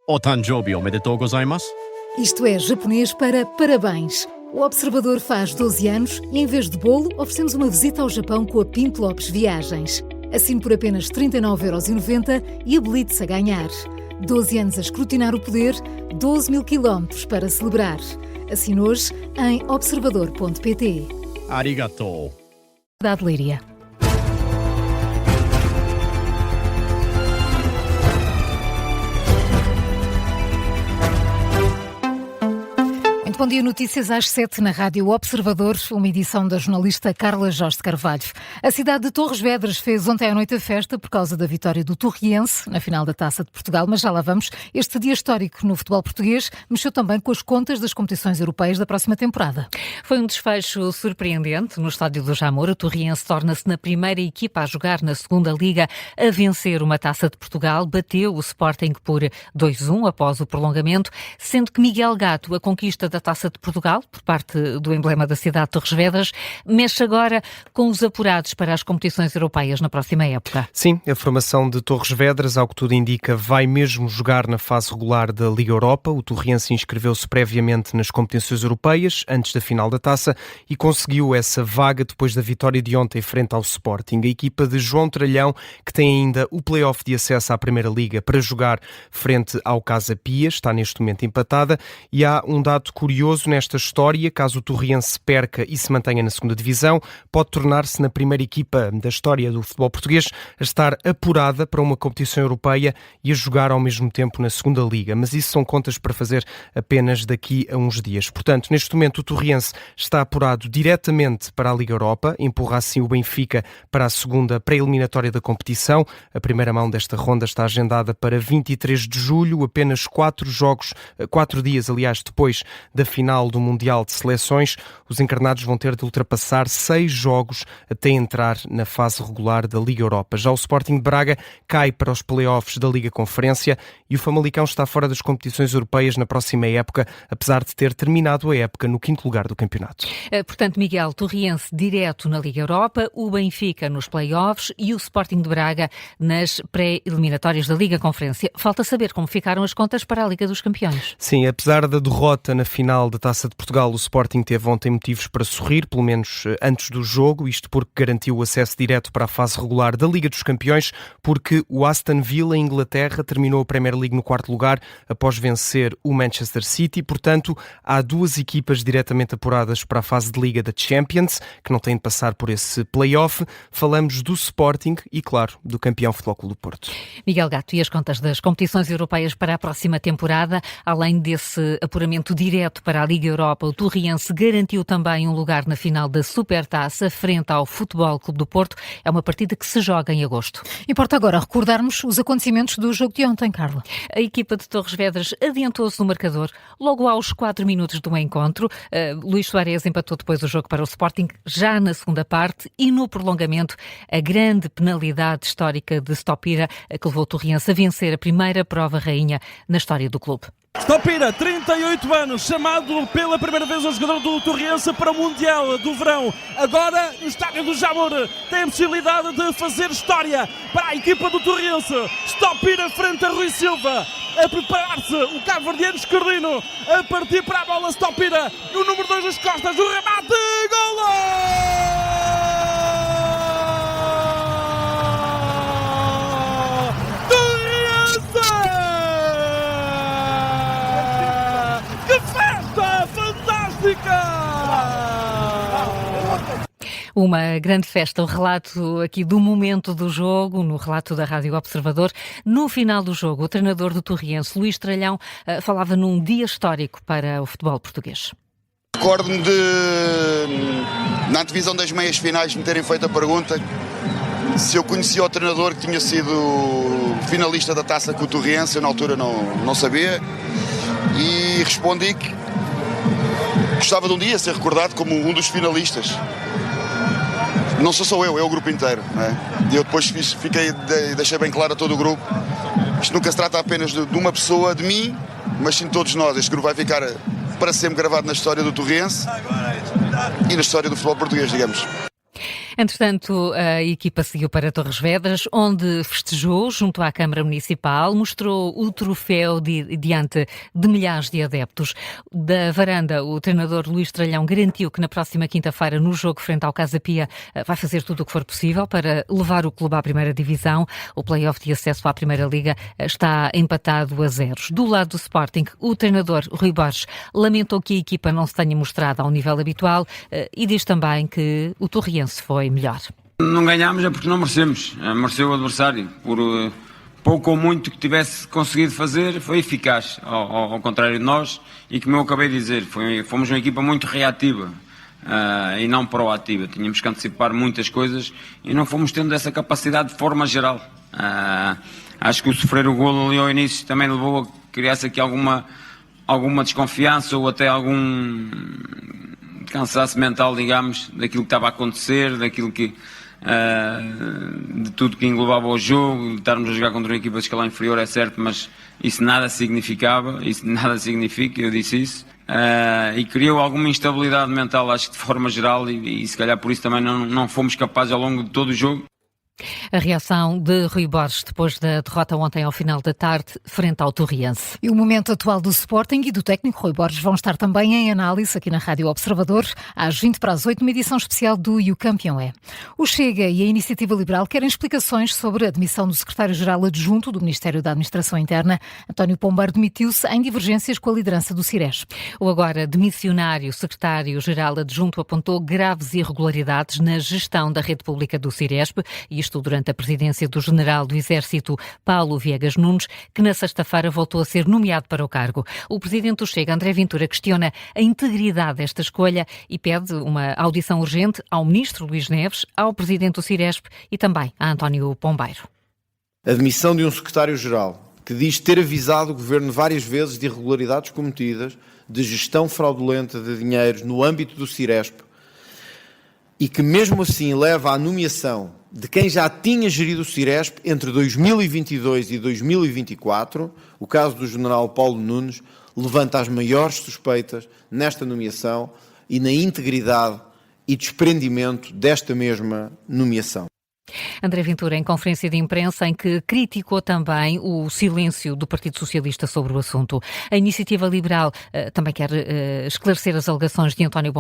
O Tanjoubi omedetou gozaimasu. Isto é japonês para parabéns. O Observador faz 12 anos e, em vez de bolo, oferecemos uma visita ao Japão com a Pinto Lopes Viagens. Assine por apenas 39,90€ e habilite-se a ganhar. 12 anos a escrutinar o poder, 12 mil quilómetros para celebrar. Assine hoje em observador.pt. Arigatou. Da Líria. Bom dia, notícias às 7 na Rádio Observador, uma edição da jornalista Carla Jorge de Carvalho. A cidade de Torres Vedras fez ontem à noite a festa por causa da vitória do Torriense na final da Taça de Portugal, mas já lá vamos. Este dia histórico no futebol português mexeu também com as contas das competições europeias da próxima temporada. Foi um desfecho surpreendente no estádio do Jamor. O Torriense torna-se na primeira equipa a jogar na segunda liga a vencer uma Taça de Portugal. Bateu o Sporting por 2-1 após o prolongamento, sendo que Miguel Gato, a conquista da Taça de Portugal, por parte do emblema da cidade de Torres Vedras, mexe agora com os apurados para as competições europeias na próxima época. Sim, a formação de Torres Vedras, ao que tudo indica, vai mesmo jogar na fase regular da Liga Europa. O Torriense inscreveu-se previamente nas competições europeias, antes da final da Taça, e conseguiu essa vaga depois da vitória de ontem frente ao Sporting. A equipa de João Tralhão, que tem ainda o play-off de acesso à Primeira Liga para jogar frente ao Casa Pia, está neste momento empatada, e há um dado curioso nesta história: caso o Torriense perca e se mantenha na segunda divisão, pode tornar-se na primeira equipa da história do futebol português a estar apurada para uma competição europeia e a jogar ao mesmo tempo na segunda liga. Mas isso são contas para fazer apenas daqui a uns dias. Portanto, neste momento o Torriense está apurado diretamente para a Liga Europa, empurra assim o Benfica para a segunda pré-eliminatória da competição. A primeira mão desta ronda está agendada para 23 de julho, apenas 4 dias, depois da final do Mundial de Seleções. Os encarnados vão ter de ultrapassar 6 jogos até entrar na fase regular da Liga Europa. Já o Sporting de Braga cai para os play-offs da Liga Conferência e o Famalicão está fora das competições europeias na próxima época, apesar de ter terminado a época no 5º lugar do campeonato. Portanto, Miguel, Torriense direto na Liga Europa, o Benfica nos play-offs e o Sporting de Braga nas pré-eliminatórias da Liga Conferência. Falta saber como ficaram as contas para a Liga dos Campeões. Sim, apesar da derrota na final da Taça de Portugal, o Sporting teve ontem motivos para sorrir, pelo menos antes do jogo, isto porque garantiu o acesso direto para a fase regular da Liga dos Campeões, porque o Aston Villa, em Inglaterra, terminou a Premier League no 4º lugar após vencer o Manchester City. Portanto, há 2 equipas diretamente apuradas para a fase de Liga da Champions, que não têm de passar por esse play-off. Falamos do Sporting e, claro, do campeão Futebol Clube do Porto. Miguel Gato, e as contas das competições europeias para a próxima temporada, além desse apuramento direto para a Liga Europa, o Torriense garantiu também um lugar na final da Supertaça frente ao Futebol Clube do Porto. É uma partida que se joga em agosto. Importa agora recordarmos os acontecimentos do jogo de ontem, Carla. A equipa de Torres Vedras adiantou-se no marcador logo aos 4 minutos do encontro. Luís Soares empatou depois o jogo para o Sporting já na segunda parte e no prolongamento a grande penalidade histórica de Stopira que levou o Torriense a vencer a primeira prova rainha na história do clube. Stopira, 38 anos, chamado pela primeira vez um jogador do Torriense para o Mundial do Verão. Agora, no estádio do Jamor, tem a possibilidade de fazer história para a equipa do Torriense. Stopira frente a Rui Silva, a preparar-se o cabo-verdiano Escardino, a partir para a bola. Stopira, no número 2 das costas, o remate, golo! Uma grande festa, o relato aqui do momento do jogo, no relato da Rádio Observador. No final do jogo, o treinador do Torriense, Luís Tralhão, falava num dia histórico para o futebol português. Recordo-me na antevisão das meias finais, me terem feito a pergunta se eu conhecia o treinador que tinha sido finalista da Taça com o Torriense. Eu na altura não sabia e respondi que gostava de um dia ser recordado como um dos finalistas. Não sou só eu, é o grupo inteiro, não é? E eu depois deixei bem claro a todo o grupo, isto nunca se trata apenas de uma pessoa, de mim, mas sim de todos nós. Este grupo vai ficar para sempre gravado na história do Torriense e na história do futebol português, digamos. Entretanto, a equipa seguiu para Torres Vedras, onde festejou junto à Câmara Municipal, mostrou o troféu diante de milhares de adeptos. Da varanda, o treinador Luís Tralhão garantiu que na próxima quinta-feira, no jogo frente ao Casa Pia, vai fazer tudo o que for possível para levar o clube à primeira divisão. O play-off de acesso à Primeira Liga está empatado a 0. Do lado do Sporting, o treinador Rui Borges lamentou que a equipa não se tenha mostrado ao nível habitual e diz também que o Torriense foi melhor. Não ganhámos é porque não merecemos. Mereceu o adversário. Por pouco ou muito que tivesse conseguido fazer, foi eficaz. Ao contrário de nós, e como eu acabei de dizer, fomos uma equipa muito reativa e não proativa. Tínhamos que antecipar muitas coisas e não fomos tendo essa capacidade de forma geral. Acho que o sofrer o golo ali ao início também levou a criar-se aqui alguma desconfiança ou até algum cansaço mental, digamos, daquilo que estava a acontecer, daquilo que de tudo que englobava o jogo, de estarmos a jogar contra uma equipa de escalão inferior, é certo, mas isso nada significava, isso nada significa, eu disse isso, e criou alguma instabilidade mental, acho que de forma geral, e se calhar por isso também não fomos capazes ao longo de todo o jogo. A reação de Rui Borges depois da derrota ontem ao final da tarde frente ao Torriense. E o momento atual do Sporting e do técnico Rui Borges vão estar também em análise aqui na Rádio Observador, às 7:20, numa edição especial do E o Campeão é. O Chega e a Iniciativa Liberal querem explicações sobre a demissão do secretário-geral adjunto do Ministério da Administração Interna. António Pombeiro demitiu-se em divergências com a liderança do Ciresp. O agora demissionário secretário-geral adjunto apontou graves irregularidades na gestão da rede pública do Ciresp, e isto durante a presidência do general do Exército, Paulo Viegas Nunes, que na sexta-feira voltou a ser nomeado para o cargo. O presidente do Chega, André Ventura, questiona a integridade desta escolha e pede uma audição urgente ao ministro Luís Neves, ao presidente do Ciresp e também a António Pombeiro. A demissão de um secretário-geral que diz ter avisado o governo várias vezes de irregularidades cometidas, de gestão fraudulenta de dinheiros no âmbito do Ciresp, e que mesmo assim leva à nomeação de quem já tinha gerido o Ciresp entre 2022 e 2024, o caso do general Paulo Nunes, levanta as maiores suspeitas nesta nomeação e na integridade e desprendimento desta mesma nomeação. André Ventura, em conferência de imprensa, em que criticou também o silêncio do Partido Socialista sobre o assunto. A Iniciativa Liberal também quer esclarecer as alegações de António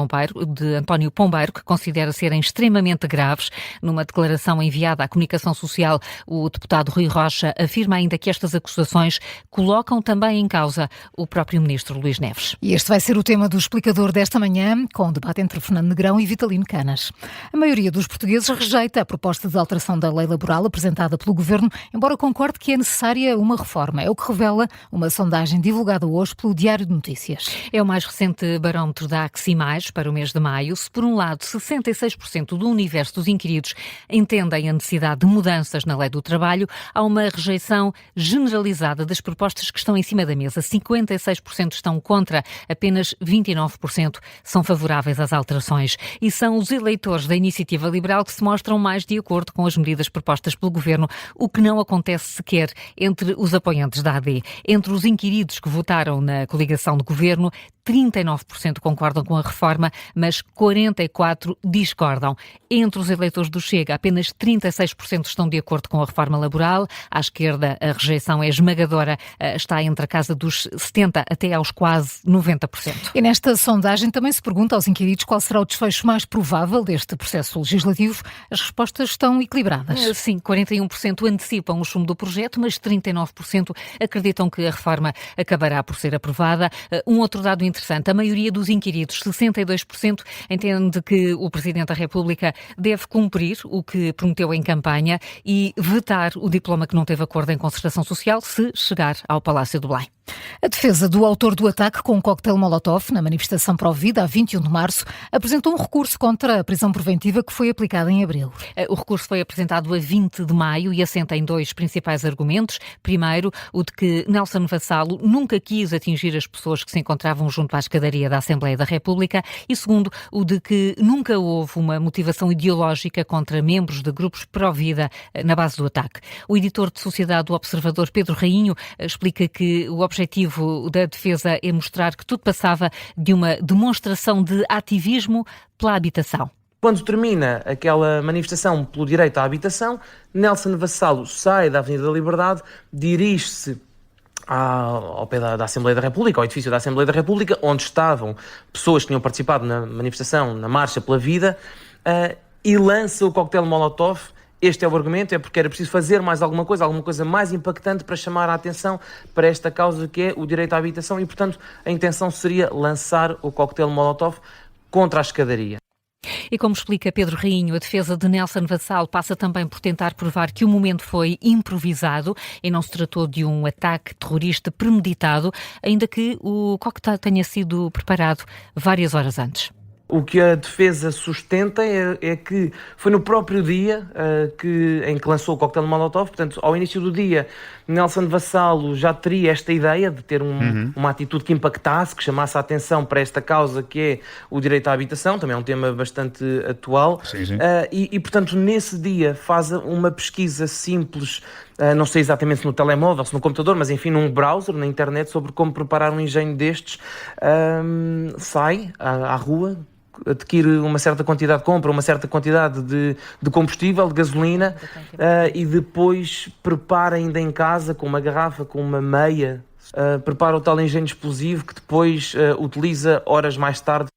Pombeiro, que considera serem extremamente graves. Numa declaração enviada à Comunicação Social, o deputado Rui Rocha afirma ainda que estas acusações colocam também em causa o próprio ministro Luís Neves. E este vai ser o tema do explicador desta manhã, com o debate entre Fernando Negrão e Vitalino Canas. A maioria dos portugueses rejeita a proposta de alteração da lei laboral apresentada pelo Governo, embora concorde que é necessária uma reforma. É o que revela uma sondagem divulgada hoje pelo Diário de Notícias. É o mais recente barómetro da AXIMAIS para o mês de maio. Se, por um lado, 66% do universo dos inquiridos entendem a necessidade de mudanças na lei do trabalho, há uma rejeição generalizada das propostas que estão em cima da mesa. 56% estão contra, apenas 29% são favoráveis às alterações. E são os eleitores da Iniciativa Liberal que se mostram mais de acordo com as medidas propostas pelo Governo, o que não acontece sequer entre os apoiantes da AD. Entre os inquiridos que votaram na coligação de Governo, 39% concordam com a reforma, mas 44% discordam. Entre os eleitores do Chega, apenas 36% estão de acordo com a reforma laboral. À esquerda, a rejeição é esmagadora, está entre a casa dos 70% até aos quase 90%. E nesta sondagem também se pergunta aos inquiridos qual será o desfecho mais provável deste processo legislativo. As respostas estão equilibradas. Sim, 41% antecipam o chumbo do projeto, mas 39% acreditam que a reforma acabará por ser aprovada. Um outro dado interessante, a maioria dos inquiridos, 62%, entende que o Presidente da República deve cumprir o que prometeu em campanha e vetar o diploma que não teve acordo em concertação social se chegar ao Palácio do Belém. A defesa do autor do ataque com um coquetel Molotov na manifestação Pró-Vida, a 21 de março, apresentou um recurso contra a prisão preventiva que foi aplicada em abril. O recurso foi apresentado a 20 de maio e assenta em dois principais argumentos. Primeiro, o de que Nelson Vassalo nunca quis atingir as pessoas que se encontravam junto à escadaria da Assembleia da República. E segundo, o de que nunca houve uma motivação ideológica contra membros de grupos pró-vida na base do ataque. O editor de Sociedade do Observador, Pedro Rainho, explica que o objetivo da defesa é mostrar que tudo passava de uma demonstração de ativismo pela habitação. Quando termina aquela manifestação pelo direito à habitação, Nelson Vassalo sai da Avenida da Liberdade, dirige-se ao pé da Assembleia da República, ao edifício da Assembleia da República, onde estavam pessoas que tinham participado na manifestação, na Marcha pela Vida, e lança o coquetel Molotov. Este é o argumento, é porque era preciso fazer mais alguma coisa mais impactante para chamar a atenção para esta causa que é o direito à habitação e, portanto, a intenção seria lançar o coquetel Molotov contra a escadaria. E como explica Pedro Rainho, a defesa de Nelson Vassalo passa também por tentar provar que o momento foi improvisado e não se tratou de um ataque terrorista premeditado, ainda que o coquetel tenha sido preparado várias horas antes. O que a defesa sustenta é que foi no próprio dia em que lançou o coquetel Molotov. Portanto, ao início do dia, Nelson Vassalo já teria esta ideia de ter uma atitude que impactasse, que chamasse a atenção para esta causa que é o direito à habitação, também é um tema bastante atual. Sim. Portanto, nesse dia faz uma pesquisa simples, não sei exatamente se no telemóvel, se no computador, mas enfim, num browser, na internet, sobre como preparar um engenho destes. Sai à rua, adquire uma certa quantidade, compra uma certa quantidade de combustível, de gasolina, e depois prepara ainda em casa, com uma garrafa, com uma meia, prepara o tal engenho explosivo que depois utiliza horas mais tarde.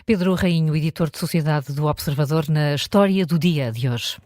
Pedro Rainho, editor de Sociedade do Observador, na História do Dia de hoje.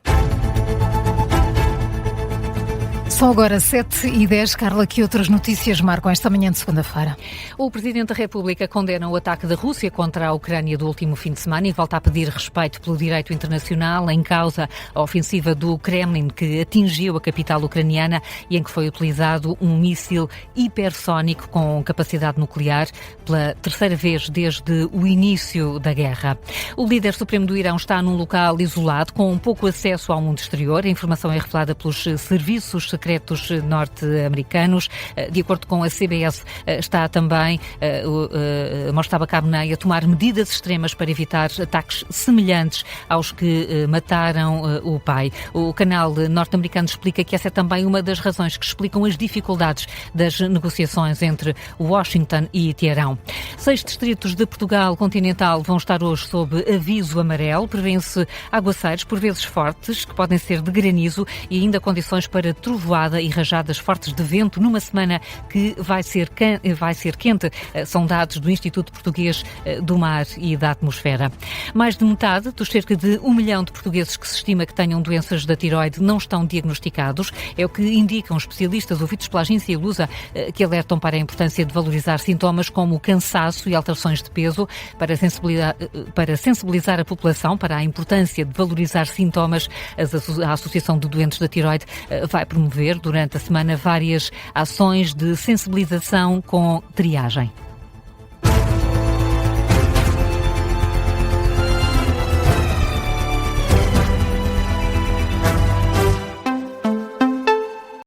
São agora 7h10. Carla, que outras notícias marcam esta manhã de segunda-feira? O Presidente da República condena o ataque da Rússia contra a Ucrânia do último fim de semana e volta a pedir respeito pelo direito internacional, em causa a ofensiva do Kremlin, que atingiu a capital ucraniana e em que foi utilizado um míssil hipersónico com capacidade nuclear pela terceira vez desde o início da guerra. O líder supremo do Irão está num local isolado, com pouco acesso ao mundo exterior. A informação é revelada pelos serviços secretos norte-americanos. De acordo com a CBS, está também Mojtaba Khamenei a tomar medidas extremas para evitar ataques semelhantes aos que mataram o pai. O canal norte-americano explica que essa é também uma das razões que explicam as dificuldades das negociações entre Washington e Teherão. 6 distritos de Portugal continental vão estar hoje sob aviso amarelo. Prevêem-se aguaceiros, por vezes fortes, que podem ser de granizo e ainda condições para trovoada e rajadas fortes de vento numa semana que vai ser quente. São dados do Instituto Português do Mar e da Atmosfera. Mais de metade dos cerca de 1 milhão de portugueses que se estima que tenham doenças da tiroide não estão diagnosticados. É o que indicam especialistas ouvidos pela agência Lusa, que alertam para a importância de valorizar sintomas como cansaço e alterações de peso. Para sensibilizar a população para a importância de valorizar sintomas, a Associação de Doentes da Tiroide vai promover durante a semana várias ações de sensibilização com triagem.